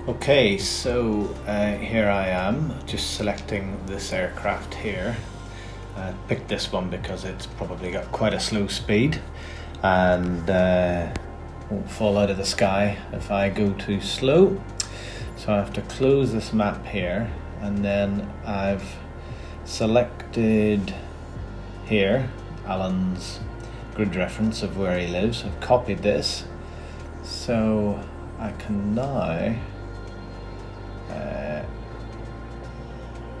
Okay, so here I am, just selecting this aircraft here. I picked this one because it's probably got quite a slow speed and won't fall out of the sky if I go too slow. So I have to close this map here, and then I've selected here Alan's grid reference of where he lives. I've copied this, so I can now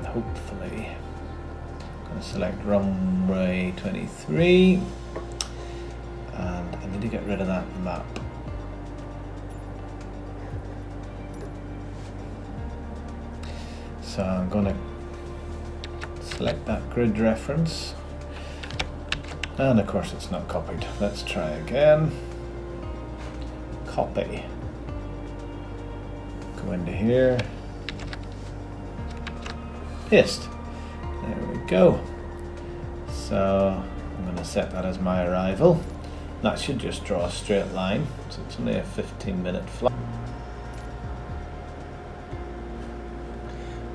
hopefully I'm going to select runway 23, and I need to get rid of that map. So I'm going to select that grid reference, and of course it's not copied. Let's try again. Copy. Go into here. Paste. There we go. So I'm going to set that as my arrival. That should just draw a straight line. So it's only a 15-minute flight.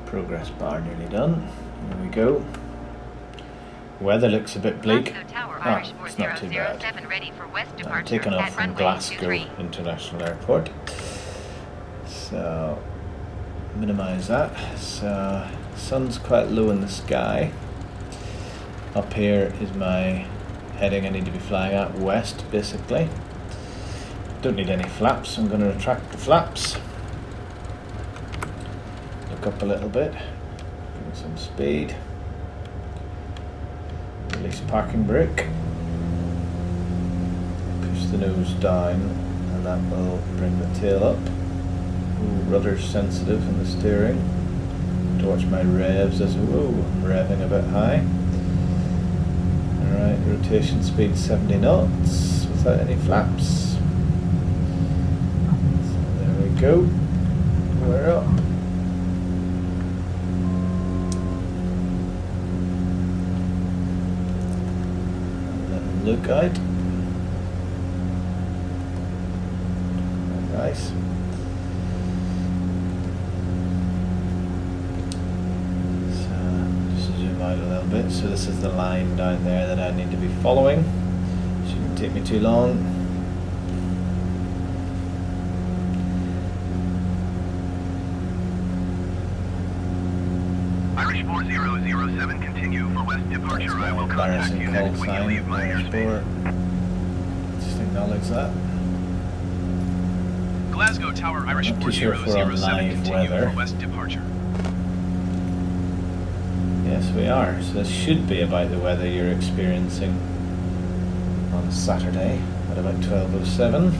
Progress bar nearly done. There we go. Weather looks a bit bleak. It's not too bad. I'm taking off from Glasgow International Airport. So minimize that. So sun's quite low in the sky. Up here is my heading I need to be flying at, west basically. Don't need any flaps, I'm going to retract the flaps. Look up a little bit, give it some speed. Release parking brake. Push the nose down, and that will bring the tail up. Ooh, rudder's sensitive in the steering. To watch my revs as I'm revving a bit high. Alright, rotation speed 70 knots without any flaps. So there we go. We're up. Look out. Nice. Out a little bit, so this is the line down there that I need to be following. Shouldn't take me too long. Irish 4007, continue for west departure. I will contact you next when you leave my airspace. Just acknowledge that. Glasgow Tower, Irish 4007, continue for west departure. Yes, we are. So this should be about the weather you're experiencing on Saturday at about 12:07.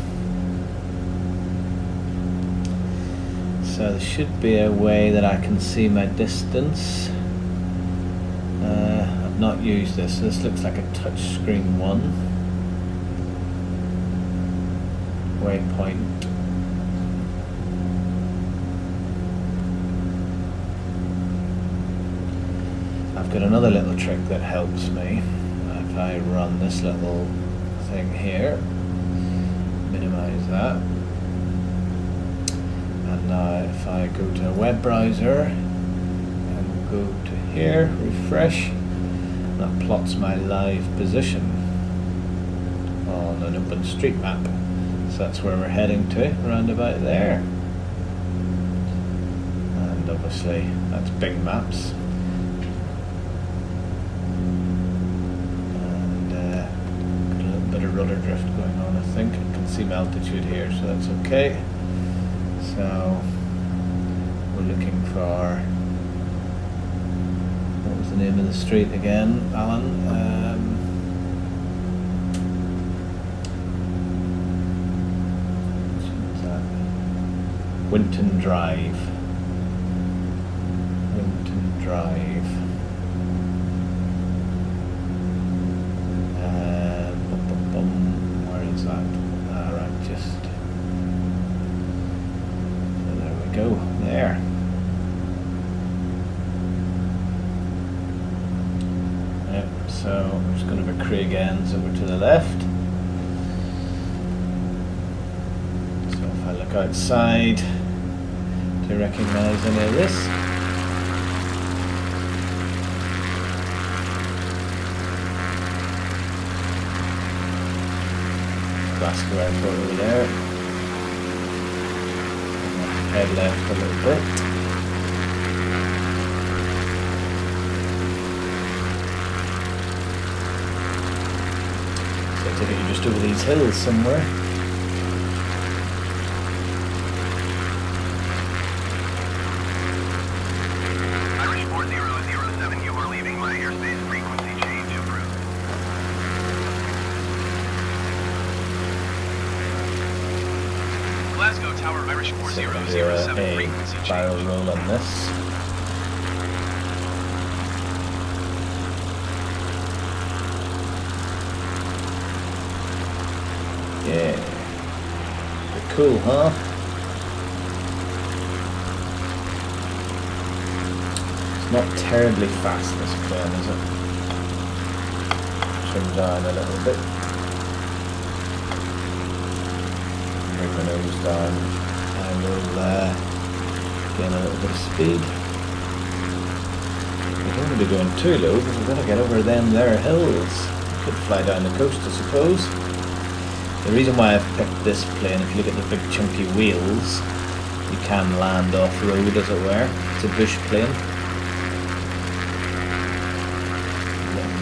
So there should be a way that I can see my distance. I've not used this. So this looks like a touchscreen one. Waypoint. I've got another little trick that helps me. If I run this little thing here, minimize that, and now if I go to a web browser and go to here, refresh, that plots my live position on an open street map. So that's where we're heading to, around about there. And obviously that's big maps. Rudder drift going on, I think. I can see my altitude here, so that's okay. So we're looking for, what was the name of the street again, Alan? What's that? Winton Drive. Winton Drive. Go there. Yep, so I'm just going to have a Craig ends over to the left. So if I look outside, Do you recognise any of this? Glasgow Airport over there. Head left a little bit. So I take it you're just over these hills somewhere. Irish 4007, you are leaving my airspace. Frequency change approved. Glasgow Tower, Irish So 4007, a frequency barrel change. roll on this. Yeah. Pretty cool, huh? It's not terribly fast, this plane, is it? Trim down a little bit. Bring the nose down. I will gain a little bit of speed. We don't want to be going too low because we're going to get over them there hills. Could fly down the coast, I suppose. The reason why I've picked this plane, if you look at the big chunky wheels, you can land off-road, as it were. It's a bush plane.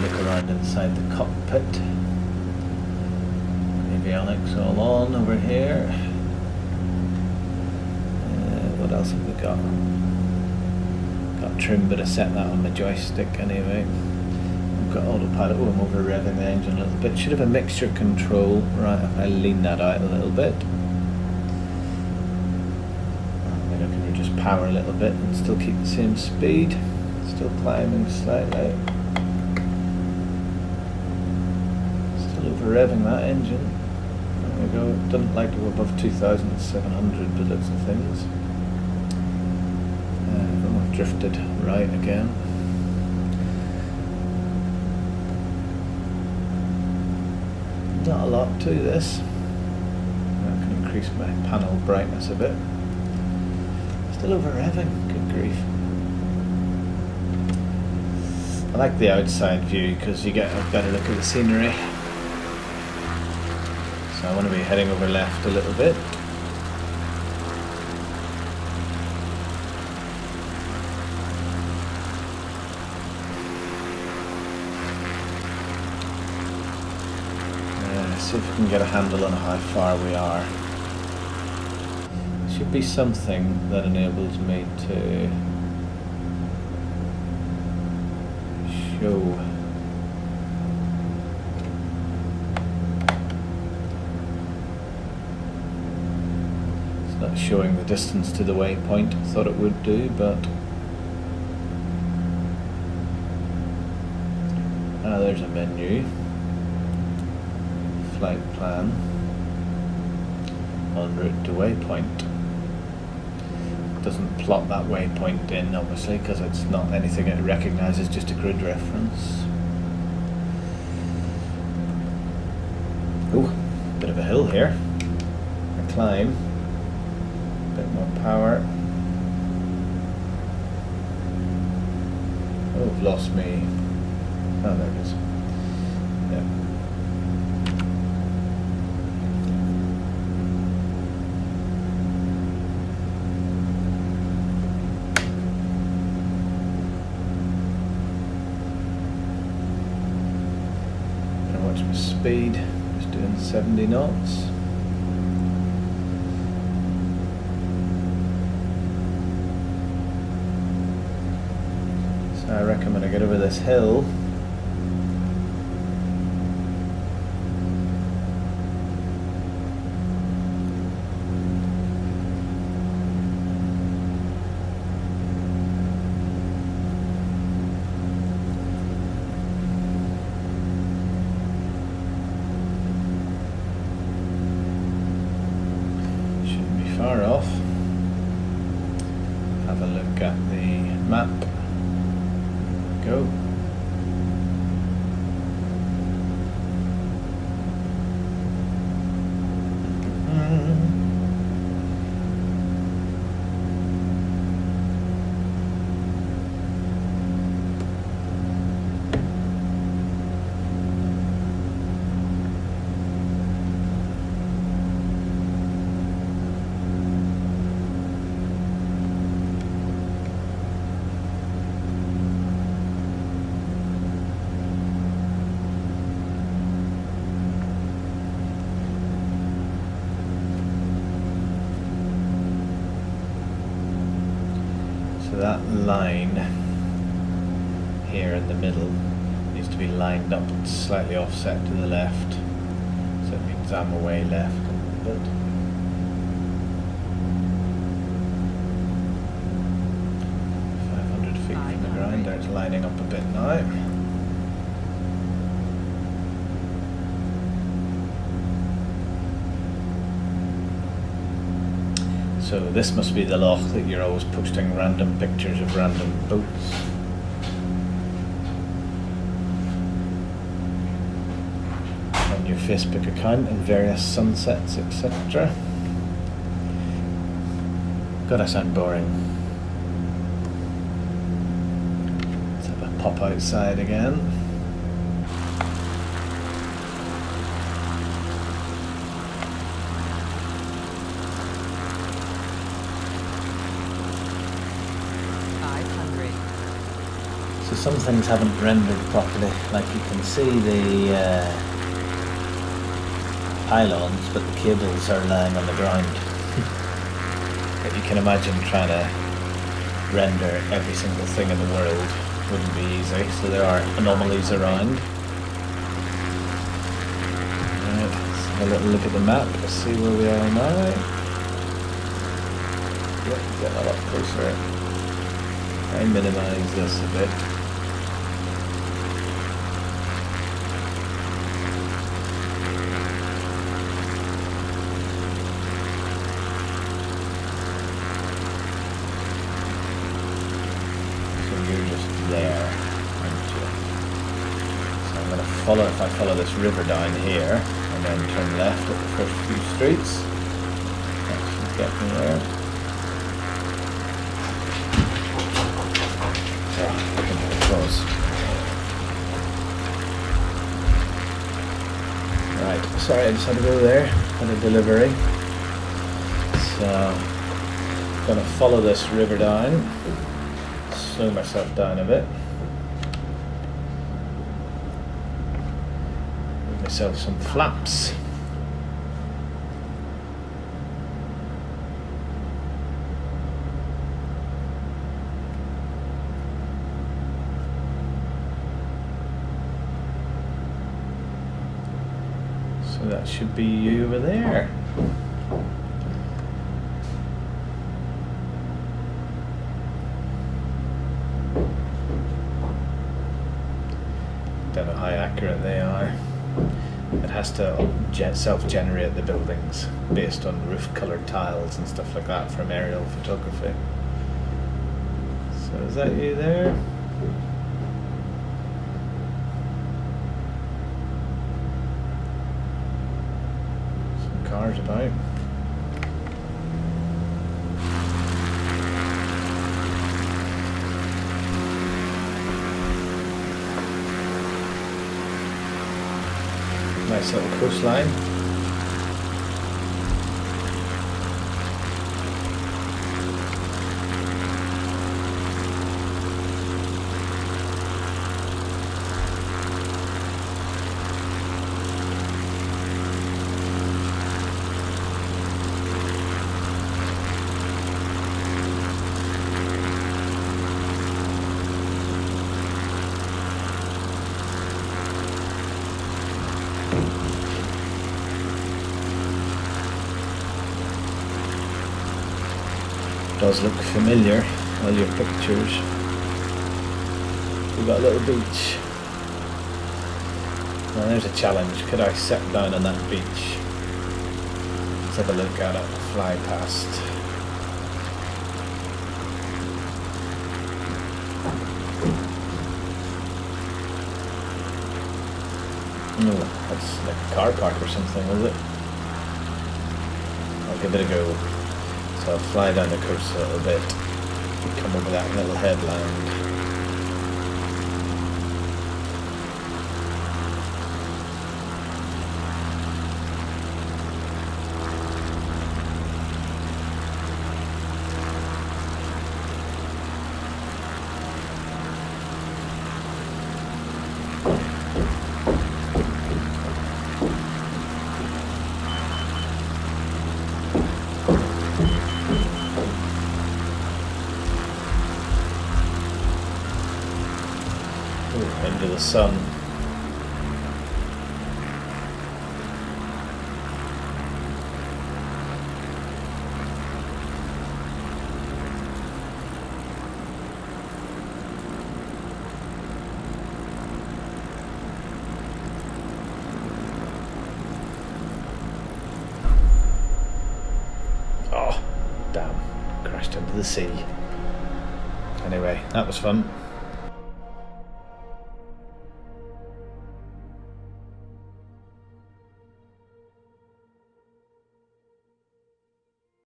Look around inside the cockpit. Avionics all on over here. What else have we got? Got trim, but I set that on my joystick anyway. I've got autopilot. Oh, I'm over revving the engine a little bit. Should have a mixture control. Right, if I lean that out a little bit. Then I can just power a little bit and still keep the same speed. Still climbing slightly. Still over revving that engine. There we go. It doesn't like to go above 2,700 by the looks of things. I've drifted right again. Not a lot to this. I can increase my panel brightness a bit. Still over revving, good grief. I like the outside view because you get a better look at the scenery. So I want to be heading over left a little bit. See if we can get a handle on how far we are. There should be something that enables me to show. It's not showing the distance to the waypoint. I thought it would do, but there's a menu. Flight plan, en route to waypoint. Doesn't plot that waypoint in, obviously, because it's not anything it recognises, just a grid reference. Ooh, bit of a hill here. A climb, bit more power. Oh, I've lost me. Oh, there it is. Yeah. Speed, just doing 70 knots. So I reckon when I get over this hill, far off. Have a look at the map. Go. that line here in the middle needs to be lined up and slightly offset to the left. So it means I'm away left a little bit. From the ground, there it's lining up a bit now. So this must be the loch that you're always posting random pictures of random boats. On your Facebook account and various sunsets, etc. God, I sound boring. Pop outside again. So some things haven't rendered properly, like you can see the pylons, but the cables are lying on the ground. But you can imagine trying to render every single thing in the world wouldn't be easy, so there are anomalies around. Right, let's have a little look at the map, let's see where we are now. Yep, get a lot closer. I minimise this a bit. There, so I'm going to follow, if I follow this river down here and then turn left at the first few streets, that should get me there. Yeah, I think it was. Right, sorry, I just had to go there, had a delivery. So, I'm going to follow this river down. Slow myself down a bit. Give myself some flaps. So that should be you over there. Don't know how accurate they are. It has to self-generate the buildings based on roof-coloured tiles and stuff like that from aerial photography. So is that you there? Some cars about. Nice little coastline. Does look familiar, all your pictures. We've got a little beach. Now there's a challenge. Could I sit down on that beach? Let's have a look at it, fly past. Oh, that's like a car park or something, is it? I'll give it a go. So I'll fly down the coast a little bit, come over that little headland. the sun. Oh, damn, crashed into the sea. Anyway, that was fun.